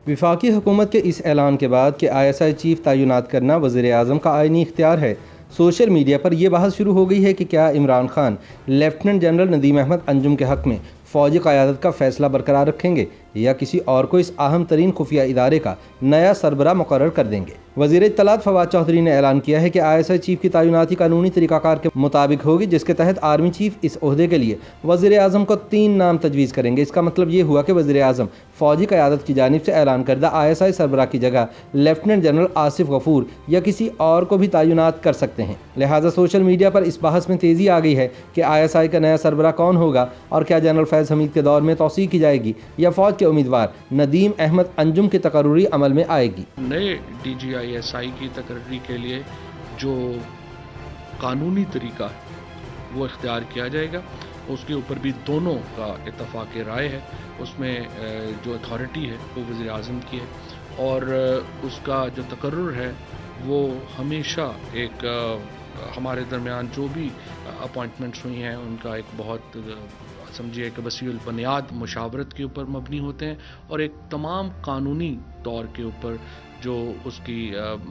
وفاقی حکومت کے اس اعلان کے بعد کہ ISI چیف تعینات کرنا وزیر اعظم کا آئینی اختیار ہے، سوشل میڈیا پر یہ بحث شروع ہو گئی ہے کہ کیا عمران خان لیفٹیننٹ جنرل ندیم احمد انجم کے حق میں فوجی قیادت کا فیصلہ برقرار رکھیں گے یا کسی اور کو اس اہم ترین خفیہ ادارے کا نیا سربراہ مقرر کر دیں گے۔ وزیر اطلاعات فواد چودھری نے اعلان کیا ہے کہ ISI چیف کی تعیناتی قانونی طریقہ کار کے مطابق ہوگی، جس کے تحت آرمی چیف اس عہدے کے لیے وزیر اعظم کو 3 نام تجویز کریں گے۔ اس کا مطلب یہ ہوا کہ وزیر اعظم فوجی قیادت کی جانب سے اعلان کردہ ISI سربراہ کی جگہ لیفٹیننٹ جنرل آصف غفور یا کسی اور کو بھی تعینات کر سکتے ہیں۔ لہٰذا سوشل میڈیا پر اس بحث میں تیزی آ گئی ہے کہ ISI کا نیا سربراہ کون ہوگا اور کیا جنرل فیض حمید کے دور میں توسیع کی جائے گی یا فوج کے امیدوار ندیم احمد انجم کی تقرری عمل میں آئے گی۔ نئے DG ISI کی تقرری کے لیے جو قانونی طریقہ ہے وہ اختیار کیا جائے گا، اس کے اوپر بھی دونوں کا اتفاق رائے ہے۔ اس میں جو اتھارٹی ہے وہ وزیر اعظم کی ہے اور اس کا جو تقرر ہے وہ ہمیشہ ایک ہمارے درمیان جو بھی اپوائنٹمنٹس ہوئی ہیں ان کا ایک بہت سمجھیے کہ وسیع البنیاد مشاورت کے اوپر مبنی ہوتے ہیں اور ایک تمام قانونی طور کے اوپر جو اس کی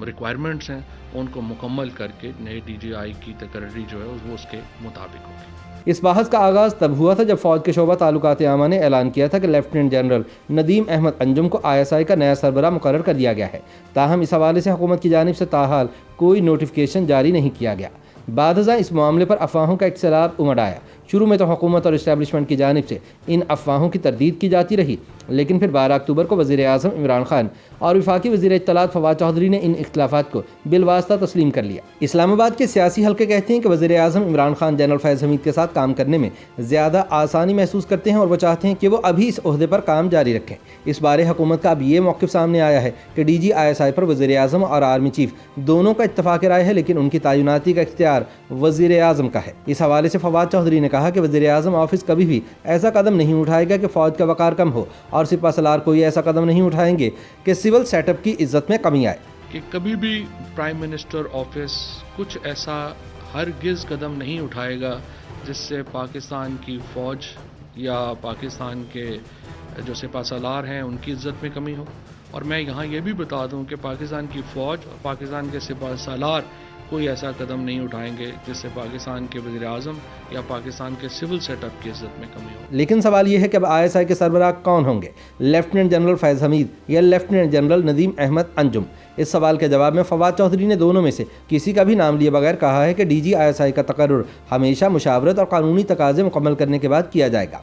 ریکوائرمنٹس ہیں ان کو مکمل کر کے نئے DGI کی تقرری جو ہے وہ اس کے مطابق ہوگی۔ اس بحث کا آغاز تب ہوا تھا جب فوج کے شعبہ تعلقات عامہ نے اعلان کیا تھا کہ لیفٹیننٹ جنرل ندیم احمد انجم کو ISI کا نیا سربراہ مقرر کر دیا گیا ہے۔ تاہم اس حوالے سے حکومت کی جانب سے تاحال کوئی نوٹیفیکیشن جاری نہیں کیا گیا۔ بعد ازاں اس معاملے پر افواہوں کا ایک سیلاب امڑ آیا۔ شروع میں تو حکومت اور اسٹیبلشمنٹ کی جانب سے ان افواہوں کی تردید کی جاتی رہی، لیکن پھر 12 اکتوبر کو وزیر اعظم عمران خان اور وفاقی وزیر اطلاعات فواد چودھری نے ان اختلافات کو بالواسطہ تسلیم کر لیا۔ اسلام آباد کے سیاسی حلقے کہتے ہیں کہ وزیر اعظم عمران خان جنرل فیض حمید کے ساتھ کام کرنے میں زیادہ آسانی محسوس کرتے ہیں اور وہ چاہتے ہیں کہ وہ ابھی اس عہدے پر کام جاری رکھیں۔ اس بارے حکومت کا اب یہ موقف سامنے آیا ہے کہ DG ISI پر وزیر اعظم اور آرمی چیف دونوں کا اتفاق رائے ہے، لیکن ان کی تعیناتی کا اختیار وزیر اعظم کا ہے۔ اس حوالے سے فواد چودھری نے کہا کہ وزیر اعظم آفس کبھی بھی ایسا قدم نہیں اٹھائے گا کہ فوج کا وقار کم ہو اور سپہ سالار کوئی ایسا قدم نہیں اٹھائیں گے کہ سول سیٹ اپ کی عزت میں کمی آئے۔ کہ کبھی بھی پرائم منسٹر آفس کچھ ایسا ہرگز قدم نہیں اٹھائے گا جس سے پاکستان کی فوج یا پاکستان کے جو سپہ سالار ہیں ان کی عزت میں کمی ہو۔ اور میں یہاں یہ بھی بتا دوں کہ پاکستان کی فوج اور پاکستان کے سپہ سالار کوئی ایسا قدم نہیں اٹھائیں گے جس سے پاکستان کے وزیر اعظم یا پاکستان کے سول سیٹ اپ کی عزت میں کمی ہو۔ لیکن سوال یہ ہے کہ اب ISI کے سربراہ کون ہوں گے، لیفٹیننٹ جنرل فیض حمید یا لیفٹیننٹ جنرل ندیم احمد انجم؟ اس سوال کے جواب میں فواد چودھری نے دونوں میں سے کسی کا بھی نام لیے بغیر کہا ہے کہ DG ISI کا تقرر ہمیشہ مشاورت اور قانونی تقاضے مکمل کرنے کے بعد کیا جائے گا۔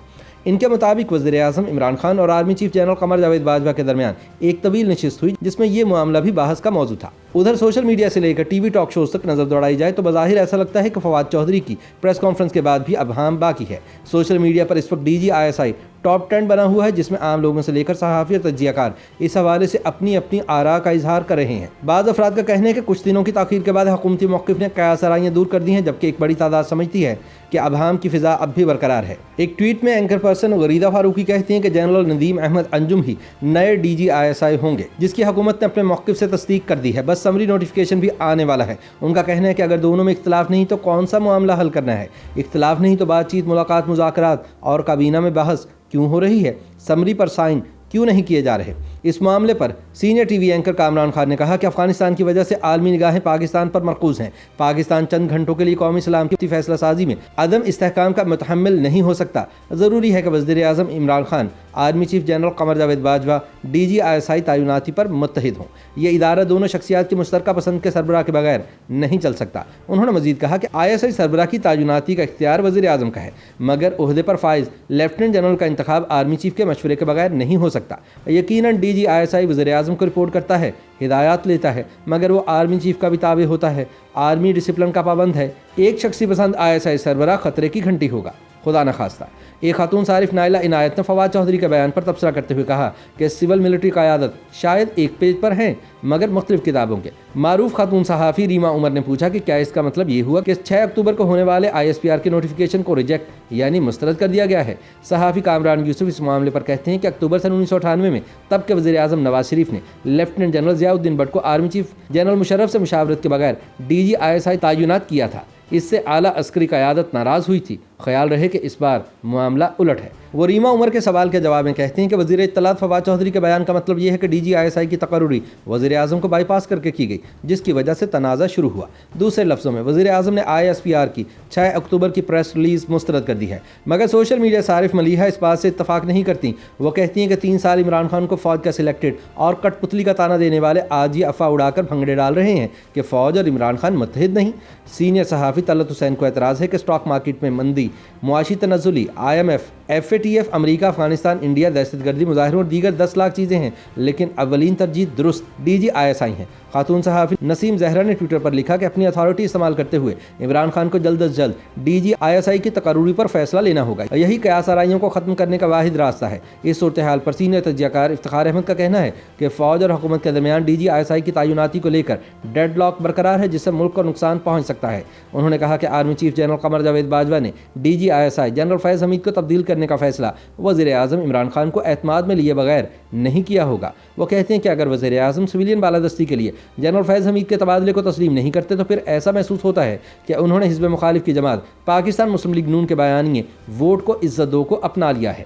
ان کے مطابق وزیر اعظم عمران خان اور army chief general Qamar Javed Bajwa کے درمیان ایک طویل نشست ہوئی جس میں یہ معاملہ بھی بحث کا موضوع تھا۔ ادھر سوشل میڈیا سے لے کر TV ٹاک شوز تک نظر دوڑائی جائے تو بظاہر ایسا لگتا ہے کہ فواد چودھری کی پریس کانفرنس کے بعد بھی ابہام باقی ہے۔ سوشل میڈیا پر اس وقت DG ISI ٹاپ 10 بنا ہوا ہے، جس میں عام لوگوں سے لے کر صحافی اور تجزیہ کار اس حوالے سے اپنی اپنی آراء کا اظہار کر رہے ہیں۔ بعض افراد کا کہنا ہے کہ کچھ دنوں کی تاخیر کے بعد حکومتی موقف نے قیاس آرائیاں دور کر دی ہیں، جبکہ ایک بڑی تعداد سمجھتی ہے کہ ابہام کی فضا اب بھی برقرار ہے۔ ایک ٹویٹ میں اینکر پرسن غریدہ فاروقی کہتی ہیں کہ جنرل ندیم احمد انجم ہی نئے DG ISI ہوں گے، جس کی حکومت نے اپنے موقف سے تصدیق کر دی ہے، بس سمری نوٹیفیکیشن بھی آنے والا ہے۔ ان کا کہنا ہے کہ اگر دونوں میں اختلاف نہیں تو کون سا معاملہ حل کرنا ہے؟ اختلاف نہیں تو بات چیت، ملاقات، مذاکرات اور کابینہ میں بحث کیوں ہو رہی ہے؟ سمری پر سائن کیوں نہیں کیے جا رہے؟ اس معاملے پر senior TV anchor Kamran Khan نے کہا کہ افغانستان کی وجہ سے عالمی نگاہیں پاکستان پر مرکوز ہیں۔ پاکستان چند گھنٹوں کے لیے قومی سلامتی کی فیصلہ سازی میں عدم استحکام کا متحمل نہیں ہو سکتا۔ ضروری ہے کہ وزیر اعظم Imran Khan, army chief general Qamar Javed Bajwa DG ISI تعیناتی پر متحد ہوں۔ یہ ادارہ دونوں شخصیات کی مشترکہ پسند کے سربراہ کے بغیر نہیں چل سکتا۔ انہوں نے مزید کہا کہ ISI سربراہ کی تعیناتی کا اختیار وزیر اعظم کا ہے، مگر عہدے پر فائز لیفٹیننٹ جنرل کا انتخاب آرمی چیف کے مشورے کے بغیر نہیں ہو سکتا۔ یقیناً DG ISI وزیر اعظم کو رپورٹ کرتا ہے، ہدایات لیتا ہے، مگر وہ آرمی چیف کا بھی تابع ہوتا ہے، آرمی ڈسپلن کا پابند ہے۔ ایک شخصی پسند ISI سربراہ خطرے کی گھنٹی ہوگا، خدا نخواستہ۔ ایک خاتون صارف نائلہ عنایت نے فواد چودھری کے بیان پر تبصرہ کرتے ہوئے کہا کہ سول ملٹری قیادت شاید ایک پیج پر ہیں مگر مختلف کتابوں کے۔ معروف خاتون صحافی ریما عمر نے پوچھا کہ کیا اس کا مطلب یہ ہوا کہ 6 اکتوبر کو ہونے والے ISPR کے نوٹیفیکیشن کو ریجیکٹ یعنی مسترد کر دیا گیا ہے؟ صحافی کامران یوسف اس معاملے پر کہتے ہیں کہ اکتوبر سن 1998 میں تب کے وزیر اعظم نواز شریف نے lieutenant general Zia Uddin but کو آرمی چیف جنرل مشرف سے مشاورت کے بغیر DG ISI تعینات کیا تھا۔ اس سے اعلیٰ عسکری قیادت ناراض ہوئی تھی، خیال رہے کہ اس بار معاملہ الٹ ہے۔ وہ ریما عمر کے سوال کے جواب میں کہتے ہیں کہ وزیر اطلاعات فواد چودھری کے بیان کا مطلب یہ ہے کہ ڈی جی ISI کی تقرری وزیر اعظم کو بائی پاس کر کے کی گئی، جس کی وجہ سے تنازع شروع ہوا۔ دوسرے لفظوں میں وزیر اعظم نے ISPR کی 6 اکتوبر کی پریس ریلیز مسترد کر دی ہے، مگر سوشل میڈیا صارف ملیحہ اس بات سے اتفاق نہیں کرتی۔ وہ کہتی ہیں کہ 3 سال عمران خان کو فوج کا سلیکٹڈ اور کٹ پتلی کا تانا دینے والے آج یہ افواہ اڑا کر بھنگڑے ڈال رہے ہیں کہ فوج اور عمران خان متحد نہیں۔ سینئر صحافی طلعت حسین کو اعتراض ہے کہ اسٹاک مارکیٹ میں مندی، معاشی تنزلی، IMF، FATF، امریکہ، افغانستان، انڈیا، دہشت گردی مظاہروں اور دیگر 10 لاکھ چیزیں ہیں، لیکن اولین ترجیح درست ڈی جی ISI ہیں۔ خاتون صحافی نسیم زہرا نے ٹویٹر پر لکھا کہ اپنی اتھارٹی استعمال کرتے ہوئے عمران خان کو جلد از جلد ڈی جی ISI کی تقرری پر فیصلہ لینا ہوگا، یہی قیاس آرائیوں کو ختم کرنے کا واحد راستہ ہے۔ اس صورتحال پر سینئر تجزیہ کار افتخار احمد کا کہنا ہے کہ فوج اور حکومت کے درمیان ڈی جی ISI کی تعیناتی کو لے کر ڈیڈ لاک برقرار ہے، جس سے ملک کو نقصان پہنچ سکتا ہے۔ انہوں نے کہا کہ army chief general Qamar Javed Bajwa نے ڈی جی ISI جنرل فیض حمید کو تبدیل کرنے کا فیصلہ وزیر اعظم عمران خان کو اعتماد میں لیے بغیر نہیں کیا ہوگا۔ وہ کہتے ہیں کہ اگر وزیر اعظم سویلین بالادستی کے لیے جنرل فیض حمید کے تبادلے کو تسلیم نہیں کرتے تو پھر ایسا محسوس ہوتا ہے کہ انہوں نے حزب مخالف کی جماعت پاکستان مسلم لیگ نون کے بیانیے ووٹ کو عزت دو کو اپنا لیا ہے۔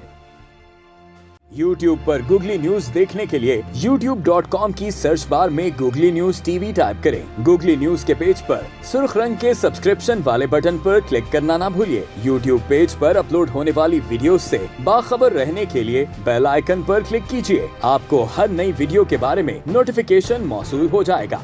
YouTube پر گوگلی نیوز دیکھنے کے لیے youtube.com کی سرچ بار میں گوگلی نیوز TV ٹائپ کریں۔ گوگلی نیوز کے پیج پر سرخ رنگ کے سبسکرپشن والے بٹن پر کلک کرنا نہ بھولیے۔ YouTube پیج پر اپلوڈ ہونے والی ویڈیوز سے باخبر رہنے کے لیے بیل آئیکن پر کلک کیجیے۔ آپ کو ہر نئی ویڈیو کے بارے میں نوٹیفیکیشن موصول ہو جائے گا۔